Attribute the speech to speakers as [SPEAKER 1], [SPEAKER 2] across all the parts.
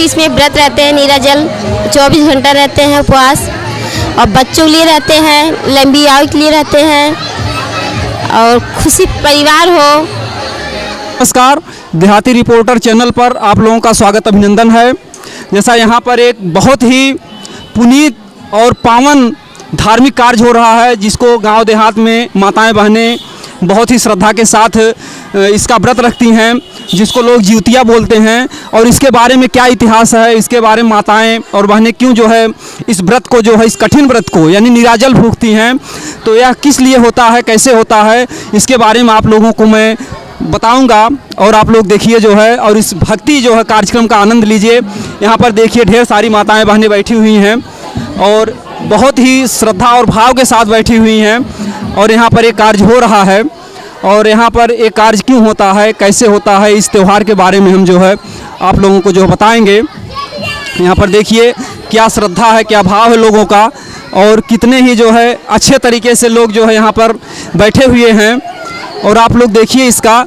[SPEAKER 1] इसमें व्रत रहते हैं, नीराजल 24 घंटा रहते हैं उपवास, और बच्चों के लिए रहते हैं, लंबी आयु के लिए रहते हैं, और खुशी परिवार हो।
[SPEAKER 2] नमस्कार, देहाती रिपोर्टर चैनल पर आप लोगों का स्वागत अभिनंदन है। जैसा यहाँ पर एक बहुत ही पुनीत और पावन धार्मिक कार्य हो रहा है, जिसको गांव देहात में माताएं बहनें बहुत ही श्रद्धा के साथ इसका व्रत रखती हैं, जिसको लोग जिउतिया बोलते हैं। और इसके बारे में क्या इतिहास है, इसके बारे में माताएं और बहनें क्यों जो है इस व्रत को जो है इस कठिन व्रत को यानी नीराजल भूखती हैं, तो यह किस लिए होता है, कैसे होता है, इसके बारे में आप लोगों को मैं बताऊंगा। और आप लोग देखिए जो है और इस भक्ति जो है कार्यक्रम का आनंद लीजिए। यहाँ पर देखिए ढेर सारी माताएं बहनें बैठी हुई हैं और बहुत ही श्रद्धा और भाव के साथ बैठी हुई हैं, और यहाँ पर एक कार्य हो रहा है। और यहाँ पर एक कार्य क्यों होता है, कैसे होता है, इस त्यौहार के बारे में हम जो है आप लोगों को जो बताएंगे। यहाँ पर देखिए क्या श्रद्धा है, क्या भाव है लोगों का, और कितने ही जो है अच्छे तरीके से लोग जो है यहाँ पर बैठे हुए हैं। और आप लोग देखिए इसका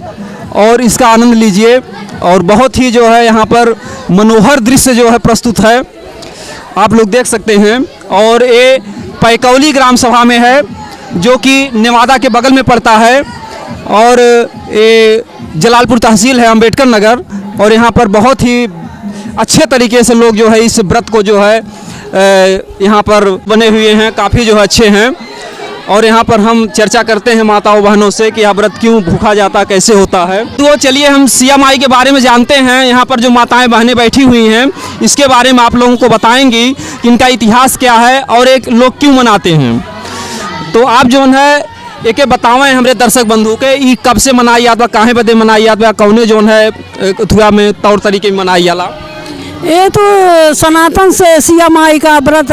[SPEAKER 2] और इसका आनंद लीजिए। और बहुत ही जो है यहाँ पर मनोहर दृश्य जो है प्रस्तुत है, आप लोग देख सकते हैं। और ये पैकौली ग्राम सभा में है, जो कि नेवादा के बगल में पड़ता है, और ये जलालपुर तहसील है, अंबेडकर नगर। और यहाँ पर बहुत ही अच्छे तरीके से लोग जो है इस व्रत को जो है यहाँ पर बने हुए हैं, काफ़ी जो है अच्छे हैं। और यहाँ पर हम चर्चा करते हैं माताओं बहनों से कि यह व्रत क्यों भूखा जाता, कैसे होता है। तो चलिए हम सिया माई के बारे में जानते हैं। यहाँ पर जो माताएं बहनें बैठी हुई हैं, इसके बारे में आप लोगों को बताएंगी कि इनका इतिहास क्या है और एक लोग क्यों मनाते हैं। तो आप जो है एक बतावें हमारे दर्शक बंधु के ई कब से मनाई जात बा, काहे बदे मनाई जात बा, कौने जो है अथुआ में तौर तरीके में मनाई जाला।
[SPEAKER 3] ये तो सनातन से सिया माई का व्रत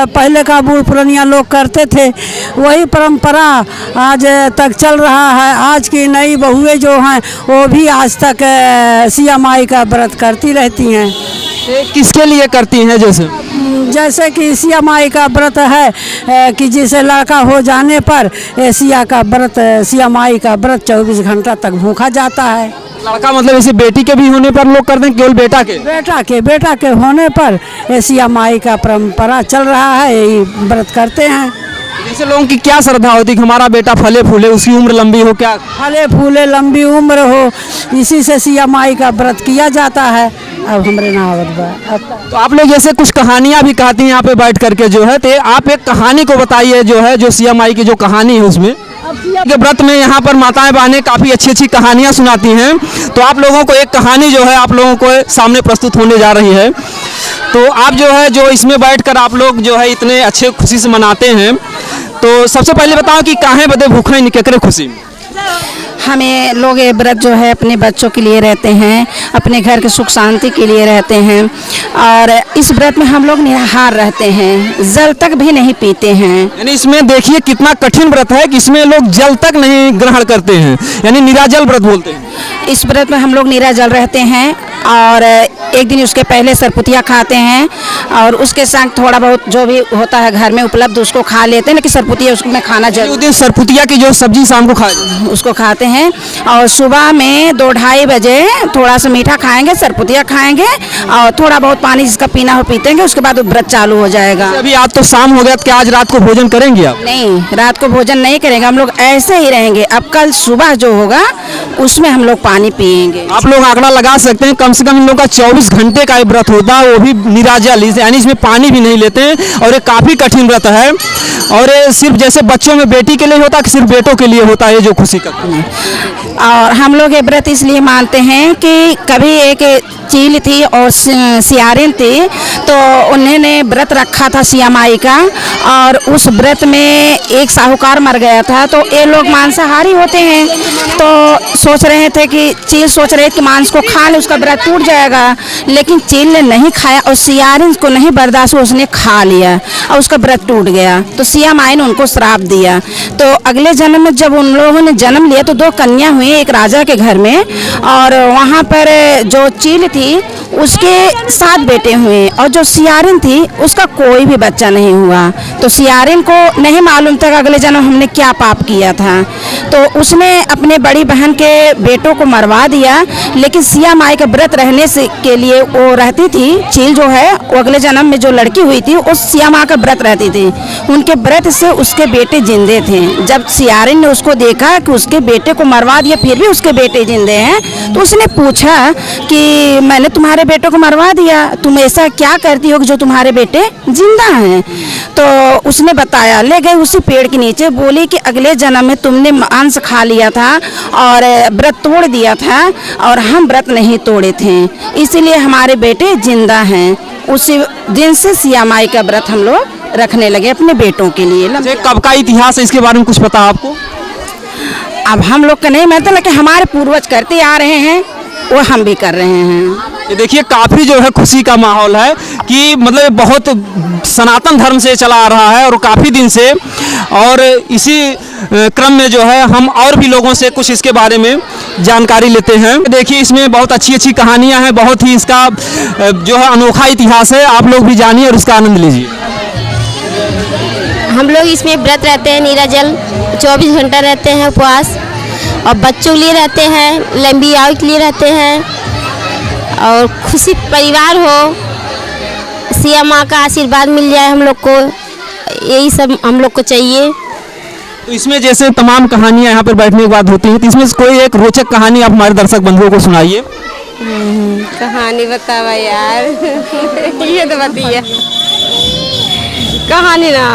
[SPEAKER 3] पहले का बूढ़ पुरानिया लोग करते थे, वही परंपरा आज तक चल रहा है। आज की नई बहुएं जो हैं वो भी आज तक सिया माई का व्रत करती रहती हैं।
[SPEAKER 2] किसके लिए करती हैं? जैसे
[SPEAKER 3] कि सिया माई का व्रत है कि जिसे लड़का हो जाने पर सिया का व्रत, सिया माई का व्रत 24 घंटा तक भूखा जाता है।
[SPEAKER 2] लड़का मतलब इसे बेटी के भी होने पर लोग करते हैं, केवल बेटा के होने पर सिया माई का परंपरा चल रहा है, यही व्रत करते हैं। जैसे लोगों की क्या श्रद्धा होती कि हमारा बेटा फले फूले, उसकी उम्र लंबी हो, क्या
[SPEAKER 3] फले फूले लंबी उम्र हो, इसी से सिया माई का व्रत किया जाता है। अब हमारे
[SPEAKER 2] तो आप लोग जैसे कुछ कहानियां भी कहती हैं यहाँ पे बैठ करके जो है, तो आप एक कहानी को बताइए जो है, जो सिया माई की जो कहानी है उसमें के व्रत में यहाँ पर माताएं बहनें काफ़ी अच्छी अच्छी कहानियाँ सुनाती हैं। तो आप लोगों को एक कहानी जो है आप लोगों को सामने प्रस्तुत होने जा रही है। तो आप जो है जो इसमें बैठकर आप लोग जो है इतने अच्छे खुशी से मनाते हैं, तो सबसे पहले बताओ कि काहे बदे भूखा ही निकले खुशी।
[SPEAKER 4] हमें लोग ये व्रत जो है अपने बच्चों के लिए रहते हैं, अपने घर के सुख शांति के लिए रहते हैं। और इस व्रत में हम लोग निराहार रहते हैं, जल तक भी नहीं पीते हैं।
[SPEAKER 2] यानी इसमें देखिए कितना कठिन व्रत है कि इसमें लोग जल तक नहीं ग्रहण करते हैं, यानी निराजल व्रत बोलते हैं।
[SPEAKER 4] इस व्रत में हम लोग निराजल रहते हैं, और एक दिन उसके पहले सरपुतिया खाते हैं, और उसके संग थोड़ा बहुत जो भी होता है घर में उपलब्ध उसको खा लेते हैं, लेकिन सरपुतिया उसमें खाना जरूर।
[SPEAKER 2] उस दिन सरपुतिया की जो सब्जी शाम को खाए
[SPEAKER 4] उसको खाते हैं। और सुबह में 2-2:30 बजे थोड़ा सा मीठा खाएंगे, सरपुतिया खाएंगे, और थोड़ा बहुत पानी जिसका पीना हो पीतेंगे, उसके बाद व्रत चालू हो जाएगा।
[SPEAKER 2] अभी आज तो शाम हो गया, क्या आज रात को भोजन करेंगे आप?
[SPEAKER 4] नहीं, रात को भोजन नहीं करेंगे, हम लोग ऐसे ही रहेंगे। अब कल सुबह जो होगा उसमें हम लोग पानी पिएंगे।
[SPEAKER 2] आप लोग आंकड़ा लगा सकते हैं, कम से कम इन लोग का 24 घंटे का व्रत होता है, वो भी निराजल, यानी इसमें पानी भी नहीं लेते हैं। और ये काफ़ी कठिन व्रत है। और ये सिर्फ जैसे बच्चों में बेटी के लिए होता है कि सिर्फ बेटों के लिए होता है जो खुशी करते हैं।
[SPEAKER 4] और हम लोग ये व्रत इसलिए मानते हैं कि कभी एक चील थी और सियारिन थी, तो उन्होंने व्रत रखा था सिया माई का, और उस व्रत में एक साहूकार मर गया था। तो ये लोग मांसाहारी होते हैं, तो सोच रहे थे कि चील सोच रहे कि मांस को खा ले उसका व्रत टूट जाएगा, लेकिन चील ने नहीं खाया और सियारिन को नहीं बर्दाश्त, उसने खा लिया और उसका व्रत टूट गया। तो सिया माई ने उनको श्राप दिया। तो अगले जन्म में जब उन लोगों ने जन्म लिया तो 2 कन्या हुई एक राजा के घर में, और वहाँ पर जो चील थी उसके 7 बेटे हुए, और जो सियारिन थी उसका कोई भी बच्चा नहीं हुआ। तो सियारिन को नहीं मालूम था अगले जन्म हमने क्या पाप किया था, तो उसने अपने बड़ी बहन के बेटों को मरवा दिया। लेकिन सिया माई का व्रत व्रत रहने से के लिए वो रहती थी, चील जो है वो अगले जन्म में जो लड़की हुई थी उस सिया माँ का व्रत रहती थी। उनके व्रत से उसके बेटे जिंदे थे। जब सियारिन ने उसको देखा कि उसके बेटे को मरवा दिया फिर भी उसके बेटे जिंदे हैं, तो उसने पूछा कि मैंने तुम्हारे बेटे को मरवा दिया, तुम ऐसा क्या करती हो कि जो तुम्हारे बेटे जिंदा हैं? तो उसने बताया, ले गए उसी पेड़ के नीचे, बोली कि अगले जन्म में तुमने मांस खा लिया था और व्रत तोड़ दिया था और हम व्रत नहीं तोड़े थे, इसीलिए हमारे बेटे जिंदा हैं। उसी दिन से सिया माई का व्रत हम लोग रखने लगे अपने बेटों के लिए।
[SPEAKER 2] ये कब का इतिहास है, इसके बारे में कुछ पता आपको?
[SPEAKER 4] अब हम लोग का नहीं, मतलब कि हमारे पूर्वज करते आ रहे हैं वो हम भी कर रहे हैं।
[SPEAKER 2] ये देखिए काफ़ी जो है खुशी का माहौल है कि मतलब ये बहुत सनातन धर्म से चला आ रहा है और काफ़ी दिन से, और इसी क्रम में जो है हम और भी लोगों से कुछ इसके बारे में जानकारी लेते हैं। देखिए इसमें बहुत अच्छी अच्छी कहानियां हैं, बहुत ही इसका जो है अनोखा इतिहास है, आप लोग भी जानिए और इसका आनंद लीजिए।
[SPEAKER 1] हम लोग इसमें व्रत रहते हैं, नीराजल 24 घंटा रहते हैं उपवास, और बच्चों के लिए रहते हैं, लंबी आयु के लिए रहते हैं, और खुशी परिवार हो, सिया माँ का आशीर्वाद मिल जाए हम लोग को, यही सब हम लोग को चाहिए।
[SPEAKER 2] तो इसमें जैसे तमाम कहानियां यहाँ पर बैठने के बाद होती हैं, तो इसमें से कोई एक रोचक कहानी आप हमारे दर्शक बंधुओं को सुनाइए।
[SPEAKER 1] कहानी बतावा यार ये तो बताइए कहानी ना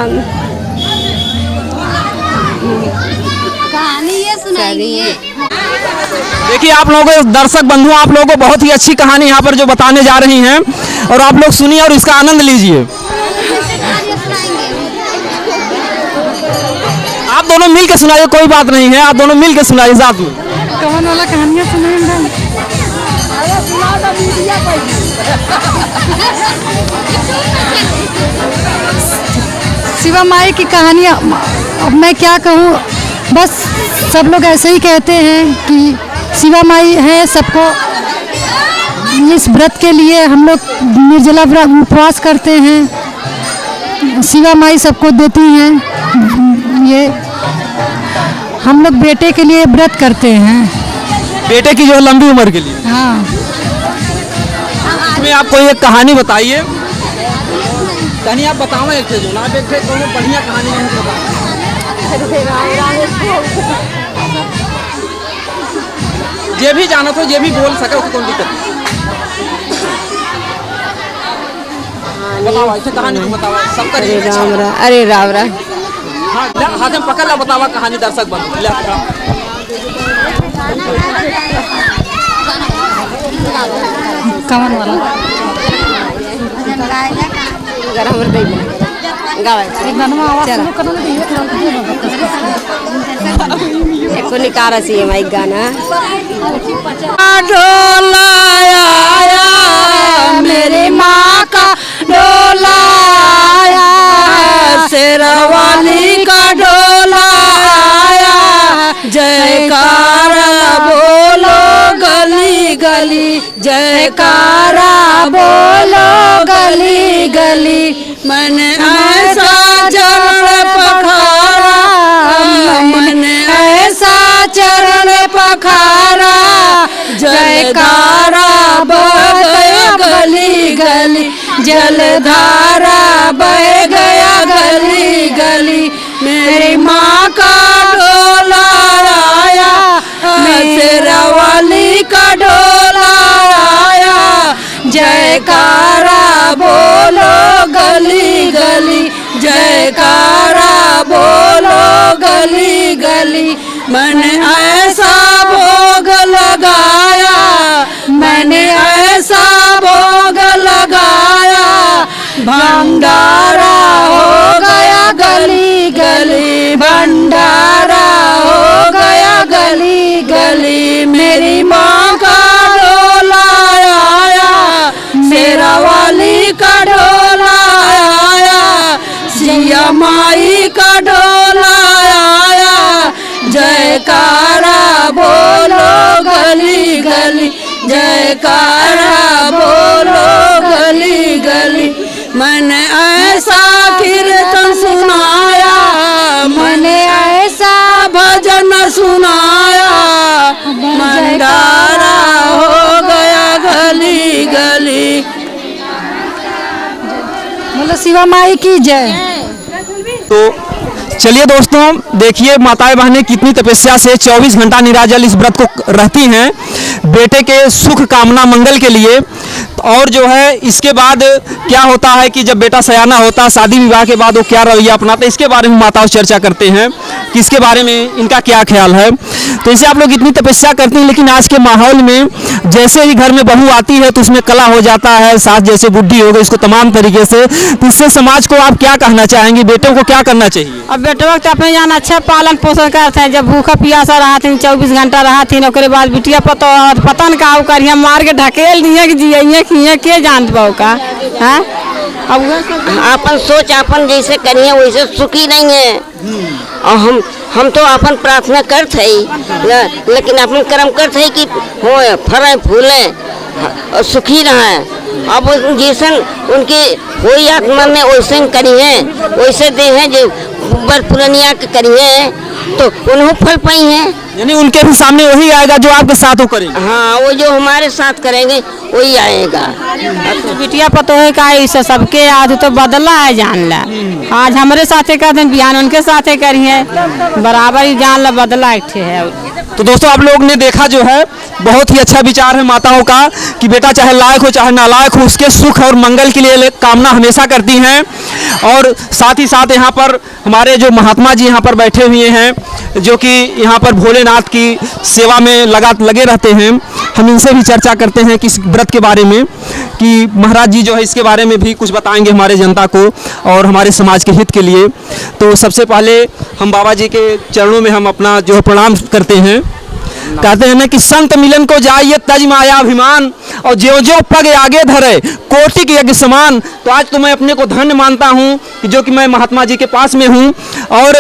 [SPEAKER 2] देखिए आप लोगों को दर्शक बंधु, आप लोगों को बहुत ही अच्छी कहानी यहाँ पर जो बताने जा रही हैं, और आप लोग सुनिए और इसका आनंद लीजिए। आप दोनों मिल के सुनाइए, कोई बात नहीं है, आप दोनों मिल के सुनाइए साथ में।
[SPEAKER 3] कौन वाला कहानियाँ सुनाएंगे? शिवा माई की कहानियाँ, अब मैं क्या कहूँ, बस सब लोग ऐसे ही कहते हैं कि शिवा माई है सबको। इस व्रत के लिए हम लोग निर्जला उपवास करते हैं, शिवा माई सबको देती हैं। ये हम लोग बेटे के लिए व्रत करते हैं,
[SPEAKER 2] बेटे की जो है लंबी उम्र के लिए।
[SPEAKER 3] हाँ।
[SPEAKER 2] इसमें आप कोई एक कहानी बताइए, कहानी आप बताओ, एक से जो आप एक से दोनों बढ़िया कहानी है ये भी जाना तो ये भी बोल सके, उसको कोई दिक्कत नहीं। बताओ ऐसे कहानी तो बताओ सबका।
[SPEAKER 1] अरे राम राम
[SPEAKER 2] हाँ हाथ में पकड़ ला, बतावा कहानी दर्शक बन ले
[SPEAKER 3] कमन वाला
[SPEAKER 1] अगर हमर दे गावे एको निकारा सी माई गाना
[SPEAKER 3] डोलाया मेरी माँ का डोलाया, शेरवाली का डोलाया, जयकारा बोलो गली गली, जयकारा बोलो गली गली, मन ऐसा चरण पखारा, मन ऐसा चरण पखारा, जयकारा बह गया गली गली, जलधारा बह गया गली गली, मेरी माँ का डोला आया, शेरवाली का डोला आया, जयकारा बोलो गली गली, जयकारा बोलो गली गली, मन ऐसा भोग लगाया, मैंने ऐसा भोग लगाया, भंडारा हो गया गली गली, भंडारा हो गया गली गली, मेरी माँ का डोला आया, शेरवाली का डोला आया, सिया माई का डोला आया, जयकारा बोलो गली गली, जयकारा बोलो गली गली, मैंने ऐसा कीर्तन सुनाया, मैंने ऐसा भजन सुनाया, भंडारा हो गया गली बोलो शिवा माई की जय।
[SPEAKER 2] तो चलिए दोस्तों, देखिए माताएं बहनें कितनी तपस्या से 24 घंटा निराजल इस व्रत को रहती हैं बेटे के सुख कामना मंगल के लिए। और जो है इसके बाद क्या होता है कि जब बेटा सयाना होता, शादी विवाह के बाद वो क्या रवैया अपनाते, इसके बारे में माताओं चर्चा करते हैं कि इसके बारे में इनका क्या ख्याल है। तो इसे आप लोग इतनी तपस्या करते हैं, लेकिन आज के माहौल में जैसे ही घर में बहू आती है तो उसमें कला हो जाता है, सास जैसे बुढ़ी हो गई, इसको तमाम तरीके से। तो इससे समाज को आप क्या कहना चाहेंगे, बेटों को क्या करना चाहिए?
[SPEAKER 1] अब बेटवा तो अपने जान अच्छा पालन पोषण करते हैं। जब भूखा प्यासा रहा थी 24 घंटा रहा थी, ओकरे बाद बिटिया पतन का करिए मार के ढकेल दिए कि जिये खिए के जान पाओ का है। अब
[SPEAKER 5] अपन सोच अपन जैसे करिए वैसे सुखी नहीं है। और हम तो अपन प्रार्थना करते ही, लेकिन अपन कर्म करते ही कि हो फरे फूले और सुखी रहे। अब जैसन उनके कोई आत्मा में वैसे करिए, वैसे दे है जो बर पुरनिया के करिए तो उन्हों फल पाई है।
[SPEAKER 2] यानी उनके भी सामने वही आएगा जो आपके साथ वो करेंगे।
[SPEAKER 5] हाँ, वो जो हमारे साथ करेंगे वही आएगा।
[SPEAKER 1] तो बिटिया पतो है का इसे सबके आज तो बदला है जान ला। आज हमारे साथे कर दें, बिहान उनके साथे करिए, बराबर ही जान ला बदला एक है।
[SPEAKER 2] तो दोस्तों आप लोग ने देखा जो है बहुत ही अच्छा विचार है माताओं का कि बेटा चाहे लायक हो चाहे नालायक हो, उसके सुख और मंगल के लिए कामना हमेशा करती हैं। और साथ ही साथ यहाँ पर हमारे जो महात्मा जी यहाँ पर बैठे हुए हैं जो कि यहाँ पर भोलेनाथ की सेवा में लगे रहते हैं, हम इनसे भी चर्चा करते हैं कि इस व्रत के बारे में कि महाराज जी जो है इसके बारे में भी कुछ बताएंगे हमारे जनता को और हमारे समाज के हित के लिए। तो सबसे पहले हम बाबा जी के चरणों में हम अपना जो है प्रणाम करते हैं। कहते हैं ना कि संत मिलन को जाइए तज माया अभिमान, और ज्यों ज्यों पग आगे धरे कोटि के यज्ञ समान। तो आज तो मैं अपने को धन्य मानता हूँ कि जो कि मैं महात्मा जी के पास में हूँ। और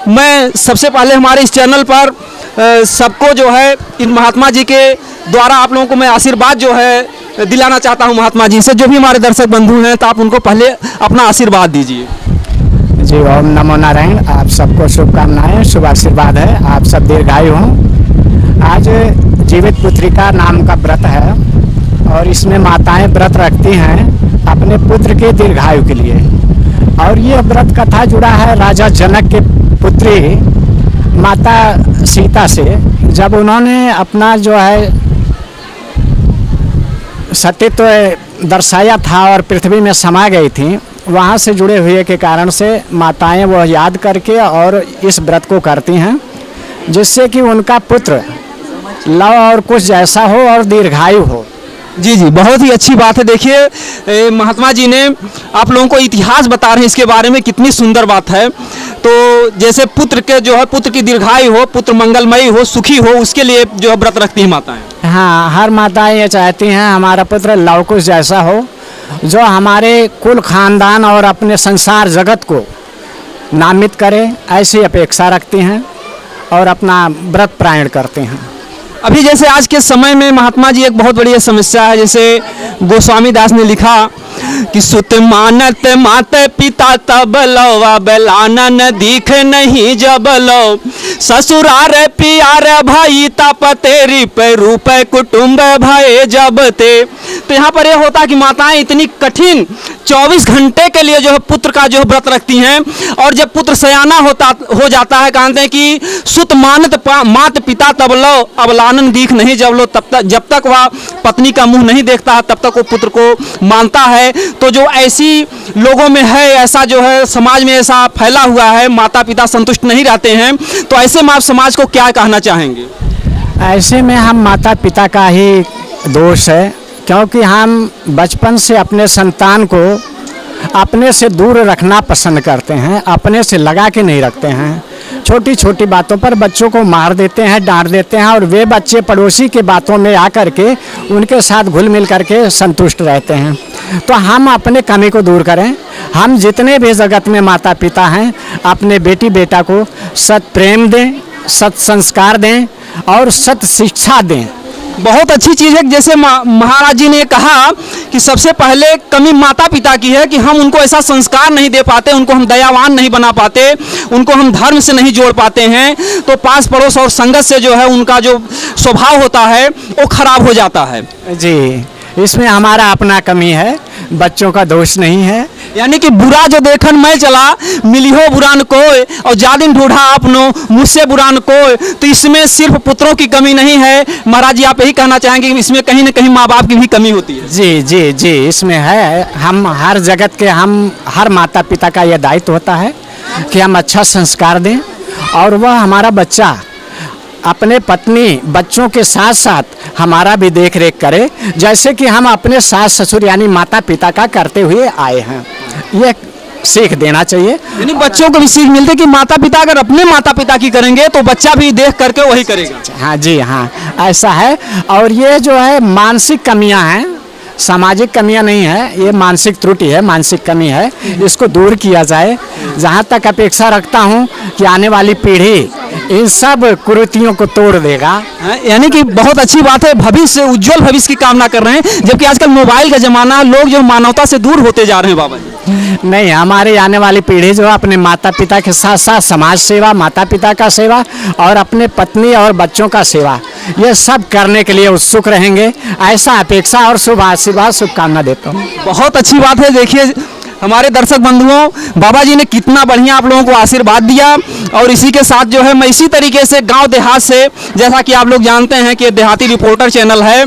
[SPEAKER 2] मैं सबसे पहले हमारे इस चैनल पर सबको जो है इन महात्मा जी के द्वारा आप लोगों को मैं आशीर्वाद जो है दिलाना चाहता हूँ महात्मा जी से। जो भी हमारे दर्शक बंधु हैं तो आप उनको पहले अपना आशीर्वाद दीजिए।
[SPEAKER 6] जी ओम नमो नारायण। आप सबको शुभकामनाएं, शुभ आशीर्वाद है, आप सब दीर्घायु हों। आज जीवित पुत्रिका नाम का व्रत है और इसमें माताएं व्रत रखती हैं अपने पुत्र के दीर्घायु के लिए। और ये व्रत कथा जुड़ा है राजा जनक के पुत्री माता सीता से। जब उन्होंने अपना जो है सतीत्व दर्शाया था और पृथ्वी में समा गई थी, वहाँ से जुड़े हुए के कारण से माताएं वो याद करके और इस व्रत को करती हैं, जिससे कि उनका पुत्र लव और कुछ जैसा हो और दीर्घायु हो।
[SPEAKER 2] जी जी, बहुत ही अच्छी बात है। देखिए महात्मा जी ने आप लोगों को इतिहास बता रहे हैं इसके बारे में, कितनी सुंदर बात है। तो जैसे पुत्र के जो है पुत्र की दीर्घायु हो, पुत्र मंगलमयी हो, सुखी हो, उसके लिए जो है व्रत रखती हैं माताएं।
[SPEAKER 6] हाँ, हर माताएं ये चाहती हैं हमारा पुत्र लव कुछ जैसा हो, जो हमारे कुल खानदान और अपने संसार जगत को नामित करे, ऐसी अपेक्षा रखती हैं और अपना व्रत प्रायण करते हैं।
[SPEAKER 2] अभी जैसे आज के समय में महात्मा जी एक बहुत बड़ी समस्या है, जैसे गोस्वामी दास ने लिखा कि सुत मानत मात पिता तब लवा बेलानन दिख नहीं जब लो, ससुरार पियार भाई तप तेरी पे रूप कुटुंब भय जब ते। तो यहाँ पर यह होता कि माताएं इतनी कठिन 24 घंटे के लिए जो है पुत्र का जो है व्रत रखती हैं। और जब पुत्र सयाना हो जाता है, कहते हैं कि सुत मानत मात पिता तब लो अबलानन दिख नहीं जब लो, जब तक वह पत्नी का मुंह नहीं देखता है तब तक वो पुत्र को मानता है। तो जो ऐसी लोगों में है, ऐसा जो है समाज में ऐसा फैला हुआ है, माता पिता संतुष्ट नहीं रहते हैं, तो ऐसे में आप समाज को क्या कहना चाहेंगे?
[SPEAKER 6] ऐसे में हम माता पिता का ही दोष है, क्योंकि हम बचपन से अपने संतान को अपने से दूर रखना पसंद करते हैं, अपने से लगा के नहीं रखते हैं। छोटी छोटी बातों पर बच्चों को मार देते हैं, डांट देते हैं, और वे बच्चे पड़ोसी की बातों में आकर के उनके साथ घुल मिल करके संतुष्ट रहते हैं। तो हम अपने कमी को दूर करें। हम जितने भी जगत में माता पिता हैं, अपने बेटी बेटा को सत प्रेम दें, सत संस्कार दें और सत शिक्षा दें।
[SPEAKER 2] बहुत अच्छी चीज़ है। जैसे महाराज जी ने कहा कि सबसे पहले कमी माता पिता की है कि हम उनको ऐसा संस्कार नहीं दे पाते, उनको हम दयावान नहीं बना पाते, उनको हम धर्म से नहीं जोड़ पाते हैं, तो पास पड़ोस और संगत से जो है उनका जो स्वभाव होता है वो खराब हो जाता है।
[SPEAKER 6] जी, इसमें हमारा अपना कमी है, बच्चों का दोष नहीं है।
[SPEAKER 2] यानी कि बुरा जो देखन मैं चला मिलिहो बुरा न कोय और जादिन ढूंढा आपनो मुझसे बुरा न कोय। तो इसमें सिर्फ पुत्रों की कमी नहीं है महाराज जी, आप यही कहना चाहेंगे कि इसमें कहीं ना कहीं माँ बाप की भी कमी होती है?
[SPEAKER 6] जी जी जी, इसमें है। हम हर जगत के, हम हर माता पिता का यह दायित्व होता है कि हम अच्छा संस्कार दें और वह हमारा बच्चा अपने पत्नी बच्चों के साथ साथ हमारा भी देख रेख करे, जैसे कि हम अपने सास ससुर यानी माता पिता का करते हुए आए हैं। ये सीख देना चाहिए।
[SPEAKER 2] यानी बच्चों को भी सीख मिलती है कि माता पिता अगर अपने माता पिता की करेंगे तो बच्चा भी देख करके वही करेगा।
[SPEAKER 6] हाँ जी हाँ, ऐसा है। और ये जो है मानसिक कमियां हैं, सामाजिक कमियां नहीं है, ये मानसिक त्रुटि है, मानसिक कमी है, इसको दूर किया जाए। जहाँ तक अपेक्षा रखता हूँ कि आने वाली पीढ़ी इन सब कुरीतियों को तोड़ देगा।
[SPEAKER 2] यानी कि बहुत अच्छी बात है, भविष्य उज्जवल भविष्य की कामना कर रहे हैं। जबकि आजकल मोबाइल का जमाना, लोग जो मानवता से दूर होते जा रहे हैं बाबा जी।
[SPEAKER 6] नहीं, हमारे आने वाली पीढ़ी जो है अपने माता पिता के साथ साथ समाज सेवा, माता पिता का सेवा और अपने पत्नी और बच्चों का सेवा, ये सब करने के लिए उत्सुक रहेंगे, ऐसा अपेक्षा और शुभ आशीर्वाद शुभकामना देता हूँ।
[SPEAKER 2] बहुत अच्छी बात है। देखिए हमारे दर्शक बंधुओं, बाबा जी ने कितना बढ़िया आप लोगों को आशीर्वाद दिया। और इसी के साथ जो है मैं इसी तरीके से गांव देहात से, जैसा कि आप लोग जानते हैं कि देहाती रिपोर्टर चैनल है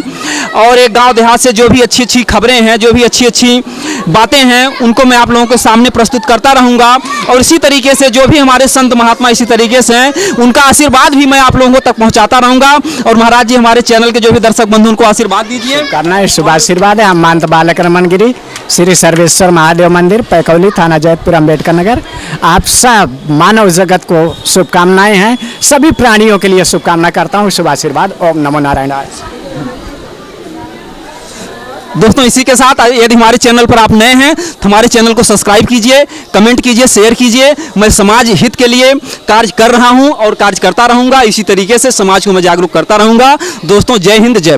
[SPEAKER 2] और एक गांव देहात से जो भी अच्छी अच्छी खबरें हैं, जो भी अच्छी अच्छी बातें हैं, उनको मैं आप लोगों के सामने प्रस्तुत करता रहूँगा। और इसी तरीके से जो भी हमारे संत महात्मा इसी तरीके से हैं, उनका आशीर्वाद भी मैं आप लोगों तक पहुँचाता रहूँगा। और महाराज जी हमारे चैनल के जो भी दर्शक बंधु उनको आशीर्वाद दीजिए।
[SPEAKER 6] करना है, शुभ आशीर्वाद है। हम महंत बालक रमन गिरी, श्री सर्वेश्वर महादेव मंदिर, पैकौली, थाना जयपुर, अम्बेडकर नगर। आप सब मानव जगत को शुभकामनाएं हैं, सभी प्राणियों के लिए शुभकामना करता हूँ। शुभ आशीर्वाद। ओम नमो नारायण।
[SPEAKER 2] दोस्तों इसी के साथ यदि हमारे चैनल पर आप नए हैं तो हमारे चैनल को सब्सक्राइब कीजिए, कमेंट कीजिए, शेयर कीजिए। मैं समाज हित के लिए कार्य कर रहा हूं और कार्य करता रहूंगा। इसी तरीके से समाज को मैं जागरूक करता रहूंगा। दोस्तों जय हिंद, जय